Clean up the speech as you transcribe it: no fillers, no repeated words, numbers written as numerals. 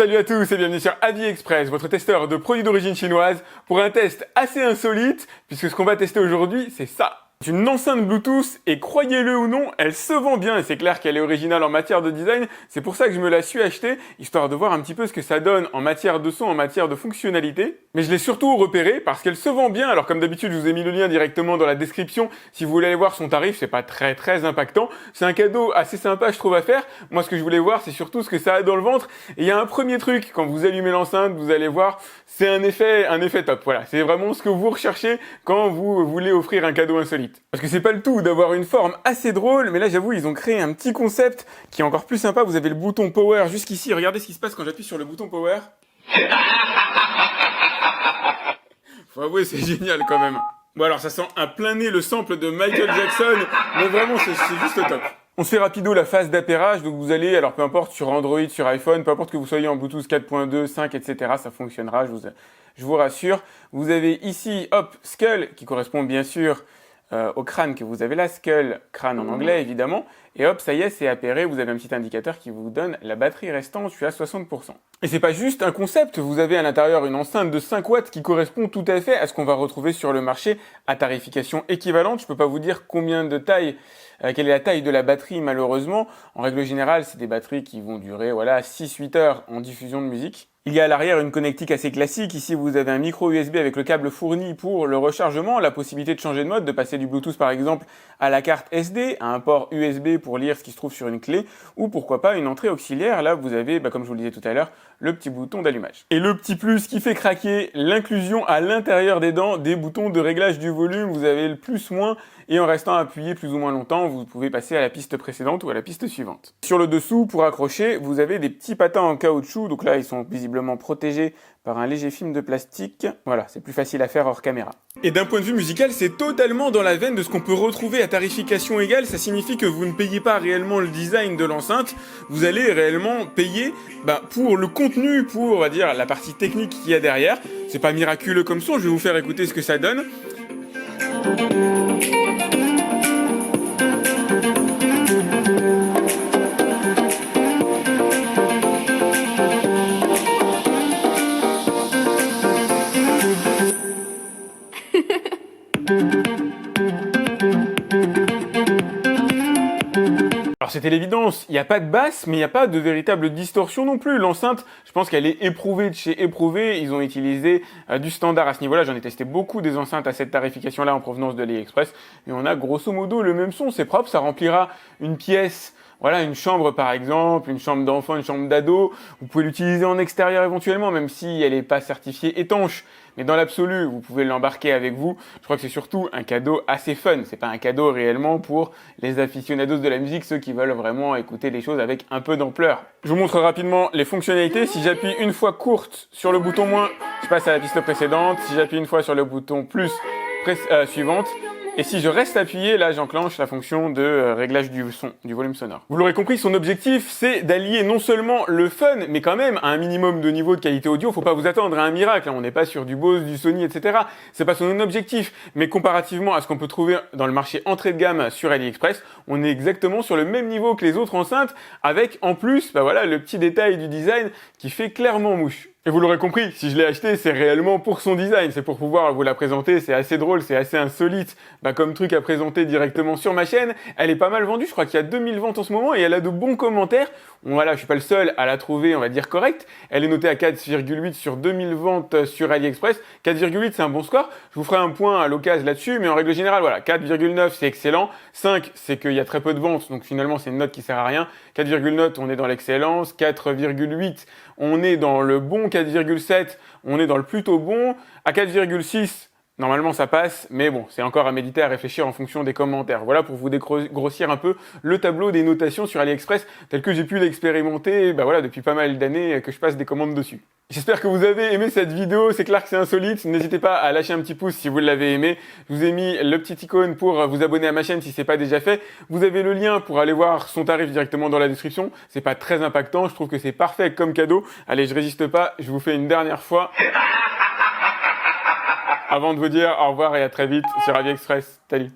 Salut à tous et bienvenue sur AliExpress, votre testeur de produits d'origine chinoise, pour un test assez insolite, puisque ce qu'on va tester aujourd'hui, c'est ça. C'est une enceinte Bluetooth et croyez-le ou non, elle se vend bien et c'est clair qu'elle est originale en matière de design. C'est pour ça que je me la suis achetée, histoire de voir un petit peu ce que ça donne en matière de son, en matière de fonctionnalité. Mais je l'ai surtout repérée parce qu'elle se vend bien. Alors comme d'habitude, je vous ai mis le lien directement dans la description. Si vous voulez aller voir son tarif, c'est pas très impactant. C'est un cadeau assez sympa, je trouve, à faire. Moi, ce que je voulais voir, c'est surtout ce que ça a dans le ventre. Et il y a un premier truc, quand vous allumez l'enceinte, vous allez voir, c'est un effet top. Voilà, c'est vraiment ce que vous recherchez quand vous voulez offrir un cadeau insolite. Parce que c'est pas le tout d'avoir une forme assez drôle, mais là j'avoue ils ont créé un petit concept qui est encore plus sympa. Vous avez le bouton power jusqu'ici, regardez ce qui se passe quand j'appuie sur le bouton power. Faut avouer c'est génial quand même. Bon alors ça sent à plein nez le sample de Michael Jackson, mais vraiment c'est juste top. On se fait rapido la phase d'appairage, donc vous allez, alors peu importe sur Android, sur iPhone, peu importe que vous soyez en Bluetooth 4.2, 5, etc., ça fonctionnera, je vous rassure. Vous avez ici, hop, Skull, qui correspond bien sûr au crâne que vous avez là, Skull, crâne en anglais évidemment, et hop, ça y est, c'est appairé, vous avez un petit indicateur qui vous donne la batterie restante, je suis à 60%. Et c'est pas juste un concept, vous avez à l'intérieur une enceinte de 5 watts qui correspond tout à fait à ce qu'on va retrouver sur le marché à tarification équivalente. Je peux pas vous dire combien de taille, quelle est la taille de la batterie malheureusement. En règle générale, c'est des batteries qui vont durer 6-8 heures en diffusion de musique. Il y a à l'arrière une connectique assez classique. Ici, vous avez un micro USB avec le câble fourni pour le rechargement, la possibilité de changer de mode, de passer du Bluetooth par exemple à la carte SD, à un port USB pour lire ce qui se trouve sur une clé, ou pourquoi pas une entrée auxiliaire. Là, vous avez, comme je vous le disais tout à l'heure, le petit bouton d'allumage. Et le petit plus qui fait craquer, l'inclusion à l'intérieur des dents des boutons de réglage du volume. Vous avez le plus-moins et en restant appuyé plus ou moins longtemps, vous pouvez passer à la piste précédente ou à la piste suivante. Sur le dessous, pour accrocher, vous avez des petits patins en caoutchouc. Donc là, ils sont visiblement protégés par un léger film de plastique. Voilà, c'est plus facile à faire hors caméra. Et d'un point de vue musical, c'est totalement dans la veine de ce qu'on peut retrouver à tarification égale. Ça signifie que vous ne payez pas réellement le design de l'enceinte, vous allez réellement payer pour le contenu, pour, on va dire, la partie technique qu'il y a derrière. C'est pas miraculeux comme son, je vais vous faire écouter ce que ça donne. Alors c'était l'évidence, il n'y a pas de basse, mais il n'y a pas de véritable distorsion non plus. L'enceinte, je pense qu'elle est éprouvée de chez Éprouvé. Ils ont utilisé du standard à ce niveau-là. J'en ai testé beaucoup des enceintes à cette tarification-là en provenance de AliExpress. Et on a grosso modo le même son, c'est propre, ça remplira une pièce. Voilà, une chambre par exemple, une chambre d'enfant, une chambre d'ado. Vous pouvez l'utiliser en extérieur éventuellement, même si elle n'est pas certifiée étanche. Mais dans l'absolu, vous pouvez l'embarquer avec vous. Je crois que c'est surtout un cadeau assez fun. C'est pas un cadeau réellement pour les aficionados de la musique, ceux qui veulent vraiment écouter les choses avec un peu d'ampleur. Je vous montre rapidement les fonctionnalités. Si j'appuie une fois courte sur le bouton moins, je passe à la piste précédente. Si j'appuie une fois sur le bouton plus, suivante. Et si je reste appuyé, là j'enclenche la fonction de réglage du son, du volume sonore. Vous l'aurez compris, son objectif c'est d'allier non seulement le fun, mais quand même un minimum de niveau de qualité audio. Faut pas vous attendre à un miracle, on n'est pas sur du Bose, du Sony, etc. C'est pas son objectif, mais comparativement à ce qu'on peut trouver dans le marché entrée de gamme sur AliExpress, on est exactement sur le même niveau que les autres enceintes, avec en plus, le petit détail du design qui fait clairement mouche. Et vous l'aurez compris, si je l'ai acheté, c'est réellement pour son design, c'est pour pouvoir vous la présenter, c'est assez drôle, c'est assez insolite, comme truc à présenter directement sur ma chaîne. Elle est pas mal vendue, je crois qu'il y a 2000 ventes en ce moment et elle a de bons commentaires. Voilà, je suis pas le seul à la trouver, on va dire, correcte. Elle est notée à 4,8 sur 2000 ventes sur AliExpress. 4,8 c'est un bon score, je vous ferai un point à l'occasion là-dessus, mais en règle générale, 4,9 c'est excellent. 5 c'est qu'il y a très peu de ventes, donc finalement c'est une note qui sert à rien. 4,9 on est dans l'excellence, 4,8 on est dans le bon, 4,7 on est dans le plutôt bon, à 4,6 normalement ça passe, mais bon, c'est encore à méditer, à réfléchir en fonction des commentaires. Voilà pour vous dégrossir un peu le tableau des notations sur AliExpress tel que j'ai pu l'expérimenter depuis pas mal d'années que je passe des commandes dessus. J'espère que vous avez aimé cette vidéo, c'est clair que c'est insolite, n'hésitez pas à lâcher un petit pouce si vous l'avez aimé. Je vous ai mis le petit icône pour vous abonner à ma chaîne si c'est pas déjà fait. Vous avez le lien pour aller voir son tarif directement dans la description. C'est pas très impactant, je trouve que c'est parfait comme cadeau. Allez, je résiste pas, je vous fais une dernière fois. Avant de vous dire au revoir et à très vite sur AliExpress. Salut.